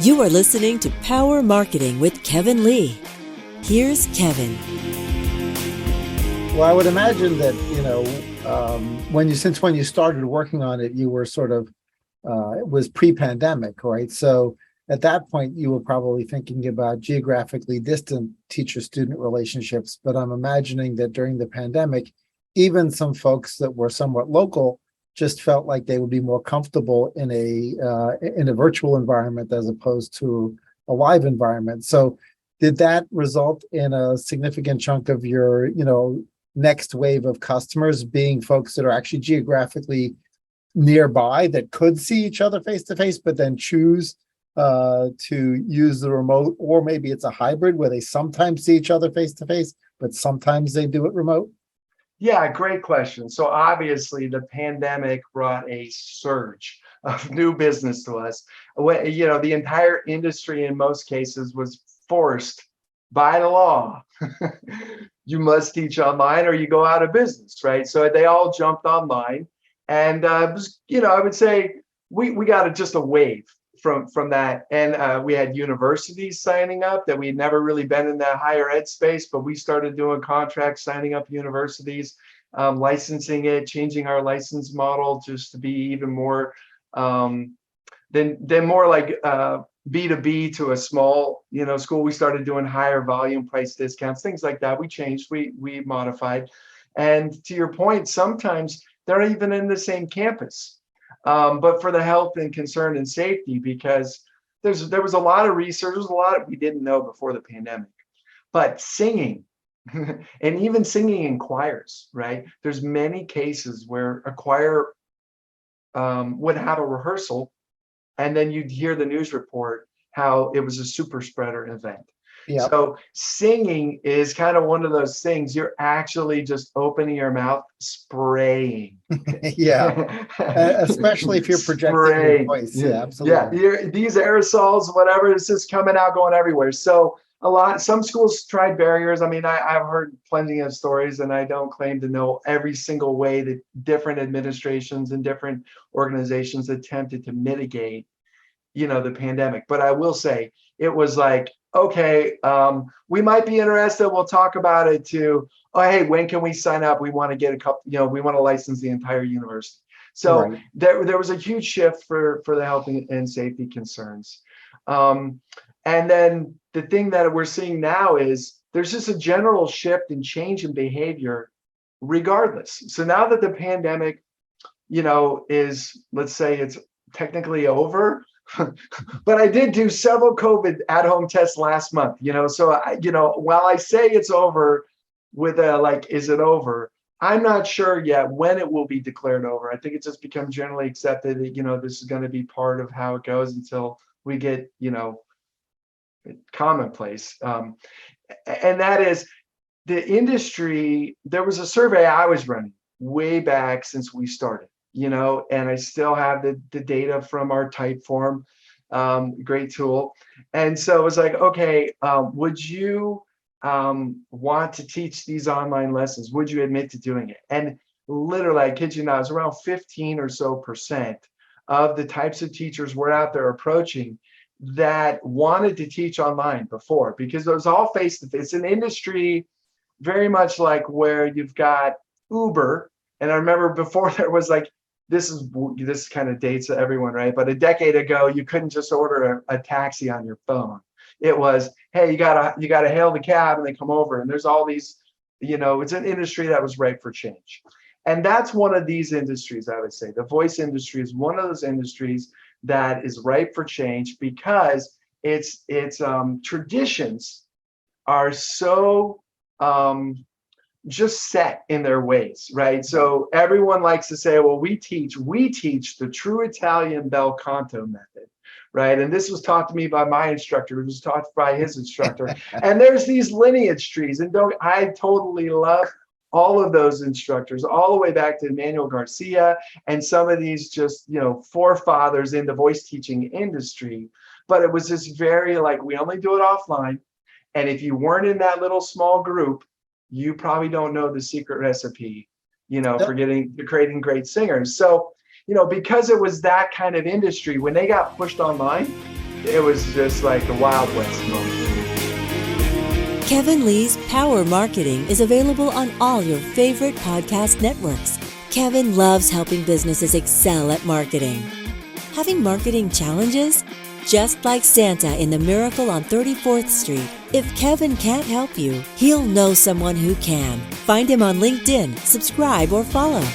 You are listening to Power Marketing with Kevin Lee. Here's Kevin. Well, I would imagine that, when you started working on it, you were sort of, it was pre-pandemic, right? So at that point, you were probably thinking about geographically distant teacher-student relationships. But I'm imagining that during the pandemic, even some folks that were somewhat local just felt like they would be more comfortable in a virtual environment as opposed to a live environment. So did that result in a significant chunk of your, next wave of customers being folks that are actually geographically nearby that could see each other face to face, but then choose to use the remote, or maybe it's a hybrid where they sometimes see each other face to face, but sometimes they do it remote? Yeah, great question. So obviously the pandemic brought a surge of new business to us. The entire industry in most cases was forced by the law. You must teach online or you go out of business, right? So they all jumped online. And, I would say we got just a wave from that. And we had universities signing up that we'd never really been in that higher ed space, but we started doing contracts, signing up universities, licensing it, changing our license model just to be even more than more like B2B to a small, school. We started doing higher volume price discounts, things like that. We changed, we modified. And to your point, sometimes they're even in the same campus. But for the health and concern and safety, because there was a lot of research, there's a lot we didn't know before the pandemic. But singing, and even singing in choirs, right? There's many cases where a choir would have a rehearsal, and then you'd hear the news report how it was a super spreader event. Yep. So singing is kind of one of those things. You're actually just opening your mouth, spraying. Yeah, especially if you're projecting your voice. Yeah, absolutely. Yeah, these aerosols, whatever, it's just coming out, going everywhere. So some schools tried barriers. I mean, I've heard plenty of stories, and I don't claim to know every single way that different administrations and different organizations attempted to mitigate, the pandemic. But I will say it was like, okay, we might be interested. We'll talk about it too. Oh, hey, when can we sign up? We want to get a couple, we want to license the entire university. So right. There was a huge shift for the health and safety concerns. And then the thing that we're seeing now is there's just a general shift and change in behavior regardless. So now that the pandemic, is, let's say it's technically over, but I did do several COVID at-home tests last month, so while I say it's over with is it over? I'm not sure yet when it will be declared over. I think it's just become generally accepted that, this is going to be part of how it goes until we get, commonplace. And that is the industry. There was a survey I was running way back since we started, and I still have the data from our Typeform, great tool. And so it was like, okay, would you want to teach these online lessons? Would you admit to doing it? And literally, I kid you not, it's around 15% or so of the types of teachers we're out there approaching that wanted to teach online before, because it was all face-to-face. It's an industry very much like where you've got Uber. And I remember before there was this kind of dates everyone, right? But a decade ago, you couldn't just order a taxi on your phone. It was, hey, you gotta hail the cab and they come over. And there's all these, it's an industry that was ripe for change. And that's one of these industries, I would say. The voice industry is one of those industries that is ripe for change because its traditions are so just set in their ways, right? So everyone likes to say, well, we teach the true Italian bel canto method, right? And this was taught to me by my instructor, it was taught by his instructor. And there's these lineage trees, and I totally love all of those instructors, all the way back to Emmanuel Garcia and some of these just, forefathers in the voice teaching industry. But it was just very we only do it offline. And if you weren't in that little small group, you probably don't know the secret recipe, for creating great singers. So, because it was that kind of industry, when they got pushed online, it was just like a Wild West moment. Kevin Lee's Power Marketing is available on all your favorite podcast networks. Kevin loves helping businesses excel at marketing. Having marketing challenges? Just like Santa in The Miracle on 34th Street, if Kevin can't help you, he'll know someone who can. Find him on LinkedIn, subscribe, or follow.